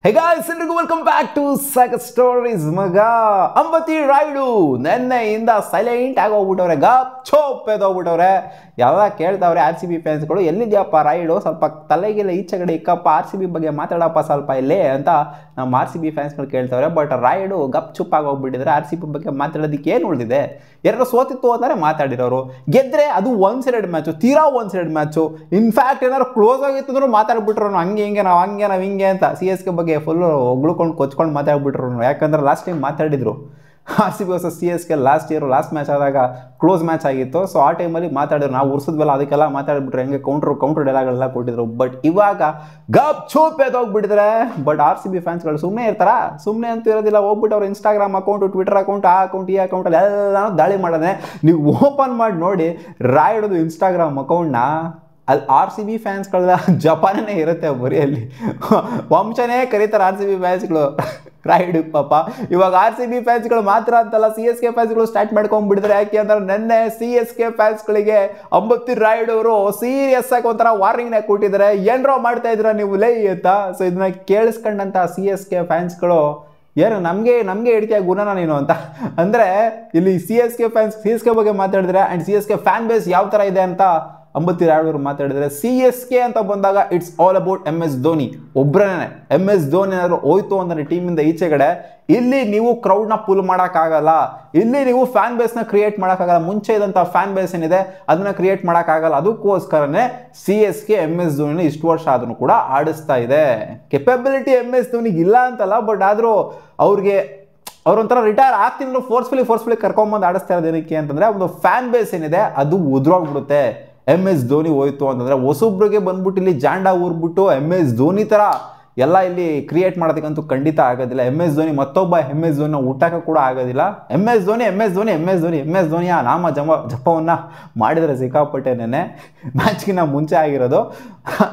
Hey guys, and welcome back to Saga Stories. ಮಗ Ambati Rayudu ನೆನ್ನೆಯಿಂದ silent ಆಗಿ ಹೋಗ್ಬಿಟ್ಟವ್ರೆ, ಗಪ್ ಚೋಪ್ ಎದೋಗ್ಬಿಟ್ಟವ್ರೆ. ಎಲ್ಲ ಕೇಳ್ತಾವ್ರೆ ಆರ್ ಸಿ ಬಿ ಫ್ಯಾನ್ಸ್ಗಳು, ಎಲ್ಲಿದ್ಯಪ್ಪ ರಾಯುಡು, ಸ್ವಲ್ಪ ತಲೆಗೆಲ್ಲ ಈಚೆಗಡೆ ಇಕ್ಕಪ್ಪ, ಆರ್ ಸಿ ಬಿ ಬಗ್ಗೆ ಮಾತಾಡಪ್ಪ ಸ್ವಲ್ಪ ಇಲ್ಲಿ ಅಂತ ನಮ್ಮ ಆರ್ ಸಿ ಬಿ ಫ್ಯಾನ್ಸ್ಗಳು ಕೇಳ್ತಾವ್ರೆ. ಬಟ್ ರಾಯುಡು ಗಪ್ ಚುಪ್ ಆಗಿ ಹೋಗ್ಬಿಟ್ಟಿದ್ರೆ ಆರ್ ಸಿ ಬಿ ಬಗ್ಗೆ ಮಾತಾಡೋದಕ್ಕೆ ಏನು ಉಳಿದಿದೆ? ಎರಡು ಸೋತಿತ್ತು ಅಂತಾರೆ ಮಾತಾಡಿರೋರು, ಗೆದ್ರೆ ಅದು ಒನ್ ಸೈಡೆಡ್ ಮ್ಯಾಚು, ತೀರಾ ಒನ್ ಸೈಡೆಡ್ ಮ್ಯಾಚು. ಇನ್ಫ್ಯಾಕ್ಟ್ ಏನಾದ್ರು ಕ್ಲೋಸ್ ಆಗಿತ್ತು ಅಂದ್ರೂ ಮಾತಾಡ್ಬಿಟ್ರು, ಹಂಗೆ ಹಿಂಗೆ ನಾವು ಹಿಂಗೆ ಅಂತ ಸಿ ಎಸ್ ಕೆ ಬಗ್ಗೆ ಫುಲ್ಲು ಹೊಗ್ಳ್ಕೊಂಡು ಕೊಚ್ಕೊಂಡು ಮಾತಾಡ್ಬಿಟ್ರು. ಯಾಕಂದ್ರೆ ಲಾಸ್ಟ್ ಟೈಮ್ ಮಾತಾಡಿದ್ರು R C B versus C S K last match ಆದಾಗ ಕ್ಲೋಸ್ ಮ್ಯಾಚ್ ಆಗಿತ್ತು. ಸೊ ಆ ಟೈಮಲ್ಲಿ ಮಾತಾಡಿದ್ರು, ನಾವು ಉರ್ಸಿದ್ವಲ್ಲ ಅದಕ್ಕೆಲ್ಲ ಮಾತಾಡ್ಬಿಟ್ರೆ ಹೆಂಗೆ ಕೌಂಟ್ರ್ ಡೈಲಾಗ್ಗಳೆಲ್ಲ ಕೊಟ್ಟಿದ್ರು. ಬಟ್ ಇವಾಗ ಗಪ್ ಚೂಪ್ ಎದೋಗ್ಬಿಟ್ಟಿದ್ರೆ. ಬಟ್ ಆರ್ ಸಿ ಬಿ ಫ್ಯಾನ್ಸ್ಗಳು ಸುಮ್ಮನೆ ಇರ್ತಾರ? ಸುಮ್ಮನೆ ಅಂತ ಇರೋದಿಲ್ಲ. ಹೋಗ್ಬಿಟ್ಟು ಅವ್ರ ಇನ್ಸ್ಟಾಗ್ರಾಮ್ ಅಕೌಂಟು, ಟ್ವಿಟರ್ ಅಕೌಂಟ್, ಆ ಅಕೌಂಟ್, ಈ ಅಕೌಂಟಲ್ಲಿ ಎಲ್ಲಾನು ದಾಳಿ ಮಾಡೋದೆ. ನೀವು ಓಪನ್ ಮಾಡಿ ನೋಡಿ ರಾಯುಡುದು ಇನ್ಸ್ಟಾಗ್ರಾಮ್ ಅಕೌಂಟ್ನ, ಅಲ್ಲಿ ಆರ್ ಸಿ ಬಿ ಫ್ಯಾನ್ಸ್ಗಳ ಜಪಾನೇ ಇರುತ್ತೆ ಬರೀ. ಅಲ್ಲಿ ವಂಶನೇ ಕರೀತಾರೆ ಆರ್ ಸಿ ಬಿ ಫ್ಯಾನ್ಸ್ಗಳು ರಾಯುಡು ಪಾಪ. ಇವಾಗ ಆರ್ ಸಿ ಬಿ ಫ್ಯಾನ್ಸ್ಗಳು ಮಾತ್ರ ಅಂತಲ್ಲ, ಸಿ ಎಸ್ ಕೆ ಫ್ಯಾನ್ಸ್ಗಳು ಸ್ಟಾರ್ಟ್ ಮಾಡ್ಕೊಂಡ್ಬಿಟ್ಟಿದ್ರೆ. ಯಾಕೆ ಅಂದ್ರೆ ನೆನ್ನೆ C S K ಫ್ಯಾನ್ಸ್ಗಳಿಗೆ Ambati Rayudu ಅವರು ಸೀರಿಯಸ್ ಆಗಿ ಒಂಥರ ವಾರ್ನಿಂಗ್ನ ಕೊಟ್ಟಿದ್ದಾರೆ, ಏನ್ರೋ ಮಾಡ್ತಾ ಇದ್ರ ನೀವು ಲೈ ಅಂತ. ಸೊ ಇದನ್ನ ಕೇಳಿಸ್ಕೊಂಡಂತ ಸಿ ಎಸ್ ಕೆ ಫ್ಯಾನ್ಸ್ಗಳು, ಏನು ನಮಗೆ ಹಿಡಿತೀಯ ಗುಣನ ನೀನು ಅಂತ. ಅಂದರೆ ಇಲ್ಲಿ ಸಿ ಎಸ್ ಕೆ ಬಗ್ಗೆ ಮಾತಾಡಿದ್ರೆ, and C S K fan base ಯಾವ ಥರ ಇದೆ ಅಂತ ಅಂಬತಿ ರಾಯುಡು ಮಾತಾಡಿದರೆ, ಸಿ ಎಸ್ ಕೆ ಅಂತ ಬಂದಾಗ it's all about M S Dhoni ಒಬ್ಬರೇ. ಎಮ್ ಎಸ್ ಧೋನಿ ಏನಾದ್ರು ಹೋಯ್ತು ಅಂದರೆ ಟೀಮಿಂದ ಈಚೆಗಡೆ, ಇಲ್ಲಿ ನೀವು ಕ್ರೌಡ್ನ ಪುಲ್ ಮಾಡೋಕ್ಕಾಗಲ್ಲ, ಇಲ್ಲಿ ನೀವು ಫ್ಯಾನ್ ಬೇಸ್ನ ಕ್ರಿಯೇಟ್ ಮಾಡೋಕ್ಕಾಗಲ್ಲ. ಮುಂಚೆ ಇದ್ದಂಥ ಫ್ಯಾನ್ ಬೇಸ್ ಏನಿದೆ ಅದನ್ನ ಕ್ರಿಯೇಟ್ ಮಾಡೋಕ್ಕಾಗಲ್ಲ. ಅದಕ್ಕೋಸ್ಕರನೇ C S K M S ಧೋನಿನ ಇಷ್ಟು ವರ್ಷ ಆದ್ರೂ ಕೂಡ ಆಡಿಸ್ತಾ ಇದೆ. ಕೆಪಬಿಲಿಟಿ ಎಮ್ ಎಸ್ ಧೋನಿಗೆ ಇಲ್ಲ ಅಂತಲ್ಲ, ಬಟ್ ಆದರೂ ಅವ್ರೊಂಥರ ರಿಟೈರ್ ಆಗ್ತಿದ್ರು ಫೋರ್ಸ್ಫುಲಿ ಕರ್ಕೊಂಬಂದು ಆಡಿಸ್ತಾ ಇರೋದು. ಏನಕ್ಕೆ ಅಂತಂದರೆ ಒಂದು ಫ್ಯಾನ್ ಬೇಸ್ ಏನಿದೆ ಅದು ಉದುರೋಗ್ಬಿಡುತ್ತೆ. ಎಮ್ ಎಸ್ ಧೋನಿ ಹೋಯ್ತು ಅಂತಂದರೆ ಹೊಸೊಬ್ರಿಗೆ ಬಂದ್ಬಿಟ್ಟು ಇಲ್ಲಿ ಜಾಂಡ ಊರ್ಬಿಟ್ಟು ಎಮ್ ಎಸ್ ಧೋನಿ ಥರ ಎಲ್ಲ ಇಲ್ಲಿ ಕ್ರಿಯೇಟ್ ಮಾಡೋದಕ್ಕಂತೂ ಖಂಡಿತ ಆಗೋದಿಲ್ಲ. ಎಮ್ ಎಸ್ ಧೋನಿ ಮತ್ತೊಬ್ಬ ಎಮ್ ಎಸ್ ಧೋನಿನ ಹುಟ್ಟಕ್ಕೆ ಕೂಡ ಆಗೋದಿಲ್ಲ. ಎಮ್ ಎಸ್ ಧೋನಿಯ ನಾಮ ಜಪವನ್ನು ಮಾಡಿದರೆ ಸಿಕ್ಕಾಪಟ್ಟೆ ನೆನೆ ಮ್ಯಾಚ್ಗಿನ್ನ ಮುಂಚೆ ಆಗಿರೋದು.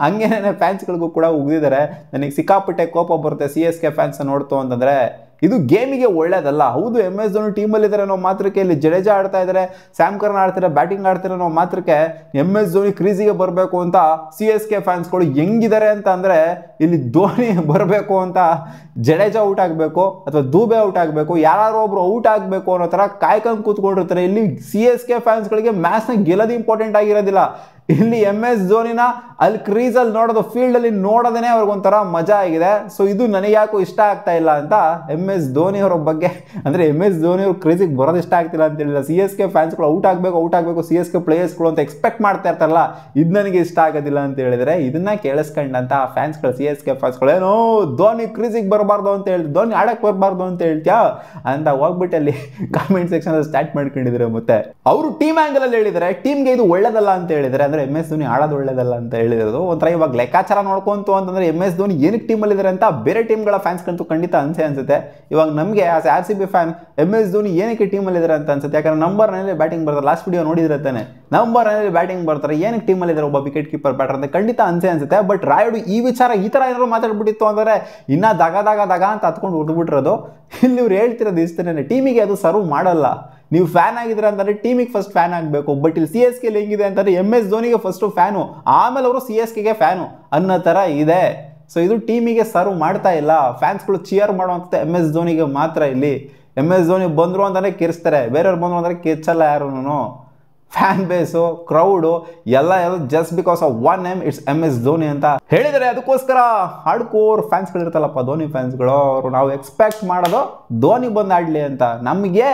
ಹಂಗೇನೆ ಫ್ಯಾನ್ಸ್ಗಳಿಗೂ ಕೂಡ ಉಗಿದಿದ್ದಾರೆ. ನನಗೆ ಸಿಕ್ಕಾಪಟ್ಟೆ ಕೋಪ ಬರುತ್ತೆ ಸಿ ಎಸ್ ಕೆ ಫ್ಯಾನ್ಸ್ ನೋಡ್ತು ಅಂತಂದರೆ. ಇದು ಗೇಮಿಗೆ ಒಳ್ಳೇದಲ್ಲ. ಹೌದು, ಎಮ್ ಎಸ್ ಧೋನಿ ಟೀಮಲ್ಲಿ ಇದ್ದಾರೆ ಅನ್ನೋ ಮಾತ್ರಕ್ಕೆ, ಇಲ್ಲಿ ಜಡೇಜಾ ಆಡ್ತಾ ಇದ್ದಾರೆ, ಸ್ಯಾಮ್ ಕರ್ನ್ ಆಡ್ತಾರೆ, ಬ್ಯಾಟಿಂಗ್ ಆಡ್ತಾರೆ ಅನ್ನೋ ಮಾತ್ರಕ್ಕೆ ಎಮ್ ಎಸ್ ಧೋನಿ ಕ್ರೀಸಿಗೆ ಬರಬೇಕು ಅಂತ ಸಿ ಎಸ್ ಕೆ ಫ್ಯಾನ್ಸ್ಗಳು ಹೆಂಗಿದ್ದಾರೆ ಅಂತ ಅಂದರೆ, ಇಲ್ಲಿ ಧೋನಿ ಬರಬೇಕು ಅಂತ ಜಡೇಜಾ ಔಟ್ ಆಗಬೇಕು ಅಥವಾ ದೂಬೆ ಔಟ್ ಆಗಬೇಕು, ಯಾರು ಒಬ್ರು ಔಟ್ ಆಗಬೇಕು ಅನ್ನೋ ಥರ ಕಾಯ್ಕೊಂಡು ಕೂತ್ಕೊಂಡಿರ್ತಾರೆ. ಇಲ್ಲಿ ಸಿ ಎಸ್ ಕೆ ಫ್ಯಾನ್ಸ್ಗಳಿಗೆ ಮ್ಯಾಚ್ನ ಗೆಲ್ಲೋದು ಇಂಪಾರ್ಟೆಂಟ್ ಆಗಿರೋದಿಲ್ಲ. ಇಲ್ಲಿ ಎಮ್ ಎಸ್ ಧೋನಿನ ಅಲ್ಲಿ ಕ್ರೀಸಲ್ಲಿ ನೋಡೋದು, ಫೀಲ್ಡಲ್ಲಿ ನೋಡೋದೇ ಅವ್ರಿಗೊಂಥರ ಮಜಾ ಆಗಿದೆ. ಸೊ ಇದು ನನಗೆ ಯಾಕೋ ಇಷ್ಟ ಆಗ್ತಾ ಇಲ್ಲ ಅಂತ ಎಮ್ ಎಸ್ ಧೋನಿ ಅವರ ಬಗ್ಗೆ, ಅಂದರೆ ಎಮ್ ಎಸ್ ಧೋನಿ ಅವ್ರು ಕ್ರೀಸಿಗೆ ಬರೋದು ಇಷ್ಟ ಆಗ್ತಿಲ್ಲ ಅಂತ ಹೇಳಿಲ್ಲ. ಸಿ ಎಸ್ ಕೆ ಫ್ಯಾನ್ಸ್ಗಳು ಔಟ್ ಆಗಬೇಕು ಸಿ ಎಸ್ ಕೆ ಪ್ಲೇಯರ್ಸ್ಗಳು ಅಂತ ಎಕ್ಸ್ಪೆಕ್ಟ್ ಮಾಡ್ತಾ ಇರ್ತಾರಲ್ಲ, ಇದು ನನಗೆ ಇಷ್ಟ ಆಗೋದಿಲ್ಲ ಅಂತ ಹೇಳಿದರೆ, ಇದನ್ನ ಕೇಳಿಸ್ಕೊಂಡಂತ ಫ್ಯಾನ್ಸ್ಗಳು ಸಿ ಎಸ್ ಕೆ ಫ್ಯಾನ್ಸ್ಗಳು, ಏನೋ ಧೋನಿ ಕ್ರೀಸಿಗೆ ಬರಬಾರ್ದು ಅಂತ ಹೇಳಿ, ಧೋನಿ ಆಡಕ್ಕೆ ಬರಬಾರ್ದು ಅಂತ ಹೇಳ್ತೀಯಾ ಅಂತ ಹೋಗ್ಬಿಟ್ಟು ಅಲ್ಲಿ ಕಾಮೆಂಟ್ ಸೆಕ್ಷನ್ ಸ್ಟಾರ್ಟ್ ಮಾಡ್ಕೊಂಡಿದ್ದಾರೆ. ಮತ್ತೆ ಅವರು ಟೀಮ್ ಆ್ಯಂಗಲ್ ಅಲ್ಲಿ ಹೇಳಿದ್ದಾರೆ, ಟೀಮ್ಗೆ ಇದು ಒಳ್ಳೇದಲ್ಲ ಅಂತ ಹೇಳಿದ್ದಾರೆ. ಅಂದರೆ ಎಮ್ ಎಸ್ ಧೋನಿ ಆಡೋದು ಒಳ್ಳೇದಲ್ಲ ಅಂತ ಹೇಳಿರೋದು ಒಂಥರ. ಇವಾಗ ಲೆಕ್ಕಾಚಾರ ನೋಡ್ಕೊಂತು ಅಂತಂದ್ರೆ ಎಮ್ ಎಸ್ ಧೋನಿ ಏನಕ್ಕೆ ಟೀಮಲ್ಲಿ ಇದ್ದಾರೆ ಅಂತ ಬೇರೆ ಟೀಮ್ಗಳ ಫ್ಯಾನ್ಸ್ಗಂತೂ ಖಂಡಿತ ಅನ್ಸುತ್ತೆ. ಇವಾಗ ನಮಗೆ as R C B fan M S Dhoni ಏನಕ್ಕೆ ಟೀಮಲ್ಲಿ ಇದ್ದಾರೆ ಅಂತ ಅನ್ಸುತ್ತೆ. ಯಾಕಂದ್ರೆ ನಂಬರ್ 9 ಬ್ಯಾಟಿಂಗ್ ಬರ್ತಾರೆ, ಲಾಸ್ಟ್ ವಿಡಿಯೋ ನೋಡಿದ್ರೆ ತಾನೆ, ನಂಬರ್ 9 ಬ್ಯಾಟಿಂಗ್ ಬರ್ತಾರೆ, ಏನಕ್ಕೆ ಟೀಮಲ್ಲಿ ಇದ್ದಾರೆ ಒಬ್ಬ ವಿಕೆಟ್ ಕೀಪರ್ ಬ್ಯಾಟರ್ ಅಂತ ಖಂಡಿತ ಅನ್ಸುತ್ತೆ. ಬಟ್ ರಾಯುಡು ಈ ವಿಚಾರ ಈ ಥರ ಏನಾದ್ರು ಮಾತಾಡ್ಬಿಟ್ಟಿತ್ತು ಅಂದರೆ ಇನ್ನ ದಗ ಅಂತ ಹತ್ಕೊಂಡು ಉಟ್ಬಿಟ್ಟಿರೋದು. ಇಲ್ಲಿ ಇವ್ರು ಹೇಳ್ತಿರೋದು ಇಷ್ಟನೇ, ಟೀಮಿಗೆ ಅದು ಸರ್ವ್ ಮಾಡಲ್ಲ. ನೀವು ಫ್ಯಾನ್ ಆಗಿದ್ರೆ ಅಂತಂದರೆ ಟೀಮಿಗೆ ಫಸ್ಟ್ ಫ್ಯಾನ್ ಆಗಬೇಕು. ಬಟ್ ಇಲ್ಲಿ ಸಿ ಎಸ್ ಕೆ ಹೆಂಗಿದೆ ಅಂತಂದರೆ ಎಮ್ ಎಸ್ ಧೋನಿಗೆ ಫಸ್ಟು ಫ್ಯಾನು, ಆಮೇಲೆ ಅವರು ಸಿ ಎಸ್ ಕೆಗೆ ಫ್ಯಾನು ಅನ್ನೋ ಥರ ಇದೆ. ಸೊ ಇದು ಟೀಮಿಗೆ ಸರ್ವ್ ಮಾಡ್ತಾ ಇಲ್ಲ. ಫ್ಯಾನ್ಸ್ಗಳು ಚಿಯರ್ ಮಾಡುವಂಥ ಎಮ್ ಎಸ್ ಧೋನಿಗೆ ಮಾತ್ರ. ಇಲ್ಲಿ ಎಮ್ ಎಸ್ ಧೋನಿ ಬಂದರು ಅಂತಲೇ ಕಿರ್ಸ್ತಾರೆ, ಬೇರೆಯವ್ರು ಬಂದರು ಅಂದರೆ ಕಿರ್ಚಲ್ಲ ಯಾರೂ. ಫ್ಯಾನ್ ಬೇಸು, ಕ್ರೌಡು ಎಲ್ಲ just because of one name, it's M S Dhoni ಅಂತ ಹೇಳಿದರೆ. ಅದಕ್ಕೋಸ್ಕರ ಹಾರ್ಡ್ಕೋರ್ ಫ್ಯಾನ್ಸ್ಗಳಿರ್ತಾರಪ್ಪ, ಧೋನಿ ಫ್ಯಾನ್ಸ್ಗಳು, ಅವರು ನಾವು ಎಕ್ಸ್ಪೆಕ್ಟ್ ಮಾಡೋದು ಧೋನಿ ಬಂದು ಆಡಲಿ ಅಂತ. ನಮಗೆ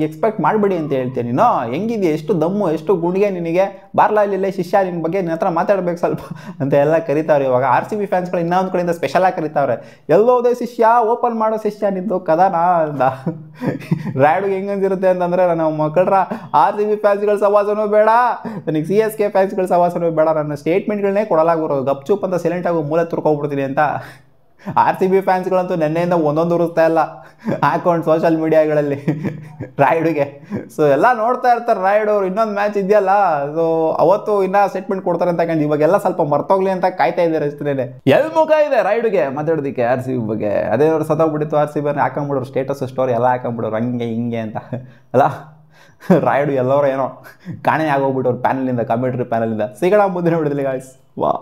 ಎಕ್ಸ್ಪೆಕ್ಟ್ ಮಾಡಬೇಡಿ ಅಂತ ಹೇಳ್ತೀನಿ. ನೀನು ಹೆಂಗಿದೆಯಾ, ಎಷ್ಟು ದಮ್ಮು, ಎಷ್ಟು ಗುಂಡಿಗೆ ನಿನಗೆ, ಬಾರ್ಲಾ ಇಲ್ಲಿಲ್ಲ ಶಿಷ್ಯ, ನಿನ್ನ ಬಗ್ಗೆ ನಿನ್ನ ಹತ್ರ ಮಾತಾಡ್ಬೇಕು ಸ್ವಲ್ಪ ಅಂತ ಎಲ್ಲ ಕರೀತಾವ್ರೆ. ಇವಾಗ ಆರ್ ಸಿ ಬಿ ಫ್ಯಾನ್ಸ್ಗಳು ಇನ್ನೊಂದು ಕಡೆಯಿಂದ ಸ್ಪೆಷಲಾಗಿ ಕರೀತಾವ್ರೆ, ಎಲ್ಲೋದೇ ಶಿಷ್ಯ, ಓಪನ್ ಮಾಡೋ ಶಿಷ್ಯ ನಿಂದು ಕದಾನ ಅಂತ. ರಾಯುಡು ಹೆಂಗಂದಿರುತ್ತೆ ಅಂತಂದರೆ, ನಮ್ಮ ಮಕ್ಕಳ ಆರ್ ಸಿ ಬಿ ಫ್ಯಾನ್ಸ್ಗಳ ಸವಾಸನೂ ಬೇಡ, ನನಗೆ ಸಿ ಎಸ್ ಕೆ ಫ್ಯಾನ್ಸ್ಗಳ ಸವಾಸನೂ ಬೇಡ, ನನ್ನ ಸ್ಟೇಟ್ಮೆಂಟ್ಗಳನ್ನೇ ಕೊಡಲಾಗಿರೋದು, ಗಪ್ಚೂಪ್ ಅಂತ ಸೈಲೆಂಟ್ ಆಗಿ ಮೂಲೆ ತುರ್ಕೊಬಿಡ್ತೀನಿ ಅಂತ ಆರ್ ಸಿ ಬಿ ಫ್ಯಾನ್ಸ್ಗಳಂತೂ ನೆನ್ನೆಯಿಂದ ಒಂದೊಂದು ಉರಿಸ್ತಾ ಇಲ್ಲ ಹಾಕೊಂಡು ಸೋಷಿಯಲ್ ಮೀಡಿಯಾಗಳಲ್ಲಿ ರಾಯುಡುಗೆ. ಸೊ ಎಲ್ಲ ನೋಡ್ತಾ ಇರ್ತಾರೆ ರಾಯುಡು ಅವರು. ಇನ್ನೊಂದು ಮ್ಯಾಚ್ ಇದೆಯಲ್ಲ, ಸೊ ಅವತ್ತು ಇನ್ನೂ ಸ್ಟೇಟ್ಮೆಂಟ್ ಕೊಡ್ತಾರೆ ಅಂತ ಕಂಡು ಇವಾಗೆಲ್ಲ ಸ್ವಲ್ಪ ಮರ್ತೋಗ್ಲಿ ಅಂತ ಕಾಯ್ತಾ ಇದ್ದಾರೆ ಅಷ್ಟೇ. ಎಲ್ಲಿ ಮುಖ ಇದೆ ರಾಯುಡುಗೆ ಮಾತಾಡೋದಕ್ಕೆ ಆರ್ ಸಿ ಬಿ ಬಗ್ಗೆ? ಅದೇನಾದ್ರು ಸತ್ತೋಗ್ಬಿಟ್ಟಿತ್ತು ಆರ್ ಸಿ ಬಿ ಹಾಕೊಂಡ್ಬಿಡೋರು, ಸ್ಟೇಟಸ್ ಸ್ಟೋರಿ ಎಲ್ಲ ಹಾಕೊಂಡ್ಬಿಡೋರು ಹಂಗೆ ಹಿಂಗೆ ಅಂತ ಅಲ್ಲ. ರಾಯುಡು ಎಲ್ಲರೂ ಏನೋ ಕಾಣೆ ಆಗೋಗ್ಬಿಟ್ಟವ್ರು ಪ್ಯಾನಲಿಂದ, ಕಮೆಂಟ್ರಿ ಪ್ಯಾನಲಿಂದ. ಸಿಗೋಣ ಮುಂದಿನ ವಿಡಿಯೋದಲ್ಲಿ ಗಾಯ್ಸ್. ವಾ.